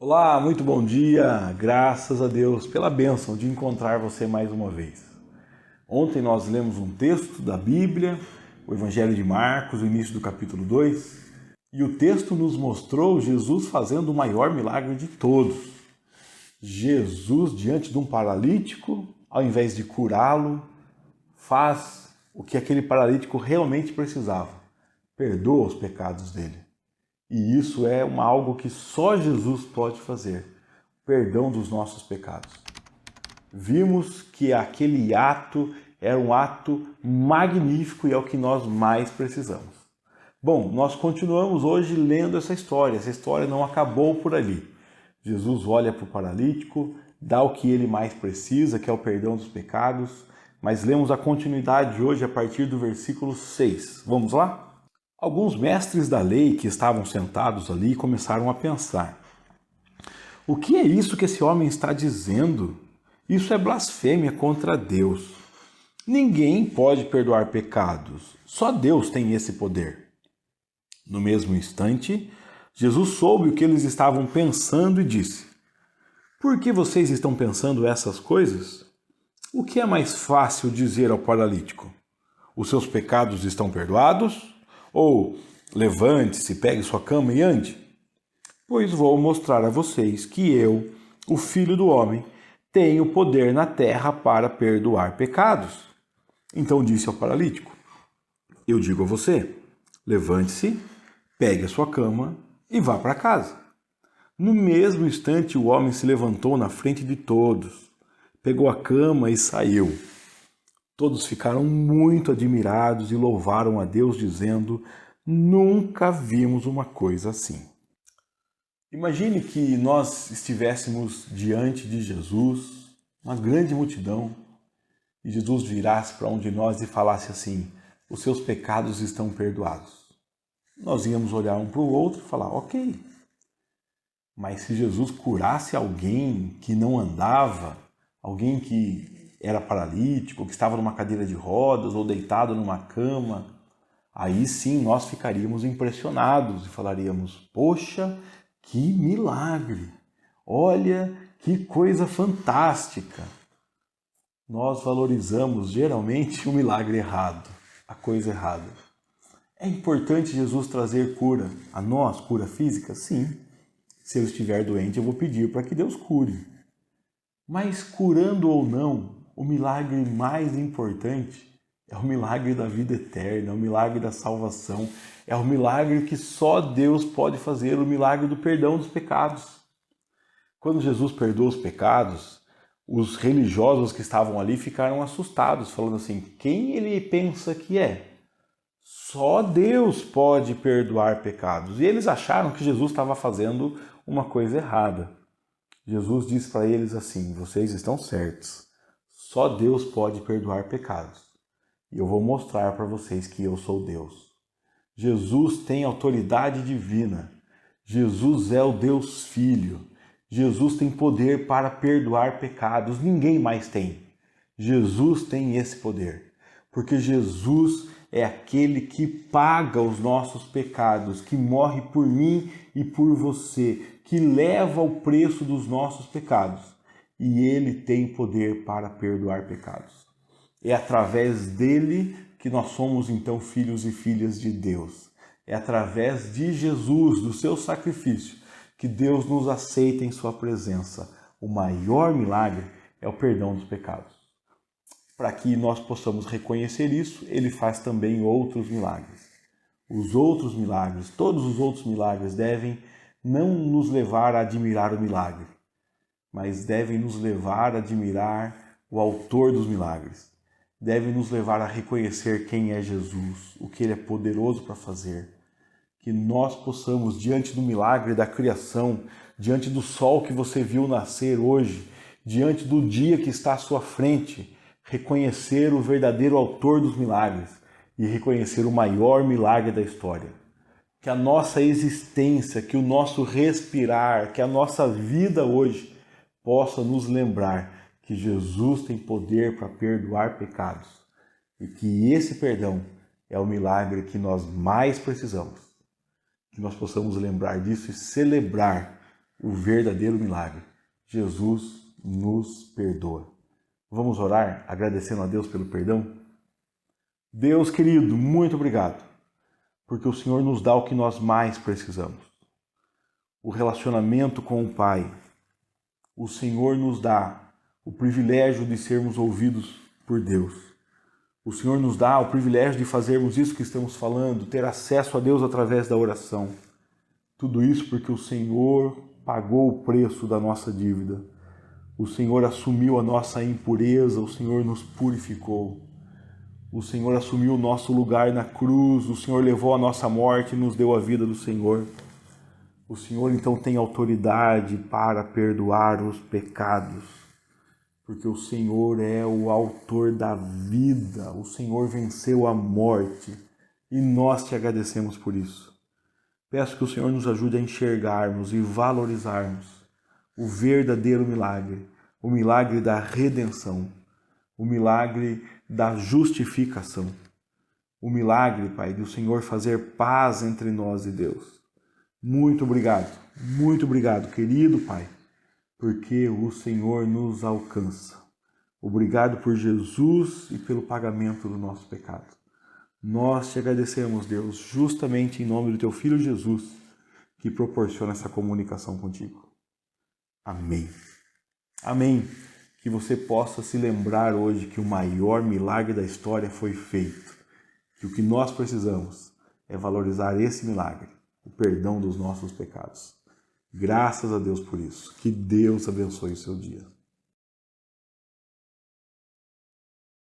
Olá, muito bom dia, graças a Deus pela bênção de encontrar você mais uma vez. Ontem nós lemos um texto da Bíblia, o Evangelho de Marcos, o início do capítulo 2, e o texto nos mostrou Jesus fazendo o maior milagre de todos. Jesus, diante de um paralítico, ao invés de curá-lo, faz o que aquele paralítico realmente precisava: perdoa os pecados dele. E isso é algo que só Jesus pode fazer, perdão dos nossos pecados. Vimos que aquele ato era um ato magnífico e é o que nós mais precisamos. Bom, nós continuamos hoje lendo essa história não acabou por ali. Jesus olha para o paralítico, dá o que ele mais precisa, que é o perdão dos pecados, mas lemos a continuidade hoje a partir do versículo 6. Vamos lá? Alguns mestres da lei que estavam sentados ali começaram a pensar: o que é isso que esse homem está dizendo? Isso é blasfêmia contra Deus. Ninguém pode perdoar pecados, só Deus tem esse poder. No mesmo instante, Jesus soube o que eles estavam pensando e disse: por que vocês estão pensando essas coisas? O que é mais fácil dizer ao paralítico? Os seus pecados estão perdoados? Ou levante-se, pegue sua cama e ande? Pois vou mostrar a vocês que eu, o Filho do Homem, tenho poder na terra para perdoar pecados. Então disse ao paralítico: eu digo a você, levante-se, pegue a sua cama e vá para casa. No mesmo instante o homem se levantou na frente de todos, pegou a cama e saiu. Todos ficaram muito admirados e louvaram a Deus, dizendo: nunca vimos uma coisa assim. Imagine que nós estivéssemos diante de Jesus, uma grande multidão, e Jesus virasse para um de nós e falasse assim: os seus pecados estão perdoados. Nós íamos olhar um para o outro e falar: ok. Mas se Jesus curasse alguém que não andava, alguém que era paralítico, que estava numa cadeira de rodas ou deitado numa cama, aí sim nós ficaríamos impressionados e falaríamos: poxa, que milagre! Olha que coisa fantástica! Nós valorizamos geralmente o milagre errado, a coisa errada. É importante Jesus trazer cura a nós, cura física? Sim. Se eu estiver doente, eu vou pedir para que Deus cure. Mas curando ou não, o milagre mais importante é o milagre da vida eterna, é o milagre da salvação, é o milagre que só Deus pode fazer, o milagre do perdão dos pecados. Quando Jesus perdoou os pecados, os religiosos que estavam ali ficaram assustados, falando assim: quem ele pensa que é? Só Deus pode perdoar pecados. E eles acharam que Jesus estava fazendo uma coisa errada. Jesus disse para eles assim: vocês estão certos, só Deus pode perdoar pecados. E eu vou mostrar para vocês que eu sou Deus. Jesus tem autoridade divina. Jesus é o Deus Filho. Jesus tem poder para perdoar pecados. Ninguém mais tem. Jesus tem esse poder. Porque Jesus é aquele que paga os nossos pecados, que morre por mim e por você, que leva o preço dos nossos pecados. E ele tem poder para perdoar pecados. É através dele que nós somos então filhos e filhas de Deus. É através de Jesus, do seu sacrifício, que Deus nos aceita em sua presença. O maior milagre é o perdão dos pecados. Para que nós possamos reconhecer isso, ele faz também outros milagres. Os outros milagres, todos os outros milagres devem não nos levar a admirar o milagre, mas devem nos levar a admirar o autor dos milagres. Devem nos levar a reconhecer quem é Jesus, o que ele é poderoso para fazer. Que nós possamos, diante do milagre da criação, diante do sol que você viu nascer hoje, diante do dia que está à sua frente, reconhecer o verdadeiro autor dos milagres e reconhecer o maior milagre da história. Que a nossa existência, que o nosso respirar, que a nossa vida hoje possa nos lembrar que Jesus tem poder para perdoar pecados e que esse perdão é o milagre que nós mais precisamos. Que nós possamos lembrar disso e celebrar o verdadeiro milagre. Jesus nos perdoa. Vamos orar agradecendo a Deus pelo perdão? Deus querido, muito obrigado, porque o Senhor nos dá o que nós mais precisamos. O relacionamento com o Pai. O Senhor nos dá o privilégio de sermos ouvidos por Deus. O Senhor nos dá o privilégio de fazermos isso que estamos falando, ter acesso a Deus através da oração. Tudo isso porque o Senhor pagou o preço da nossa dívida. O Senhor assumiu a nossa impureza, o Senhor nos purificou. O Senhor assumiu o nosso lugar na cruz, o Senhor levou a nossa morte e nos deu a vida do Senhor. O Senhor então tem autoridade para perdoar os pecados, porque o Senhor é o autor da vida, o Senhor venceu a morte e nós te agradecemos por isso. Peço que o Senhor nos ajude a enxergarmos e valorizarmos o verdadeiro milagre, o milagre da redenção, o milagre da justificação, o milagre, Pai, do Senhor fazer paz entre nós e Deus. Muito obrigado, querido Pai, porque o Senhor nos alcança. Obrigado por Jesus e pelo pagamento do nosso pecado. Nós te agradecemos, Deus, justamente em nome do Teu Filho Jesus, que proporciona essa comunicação contigo. Amém. Amém. Que você possa se lembrar hoje que o maior milagre da história foi feito. Que o que nós precisamos é valorizar esse milagre, o perdão dos nossos pecados. Graças a Deus por isso. Que Deus abençoe o seu dia.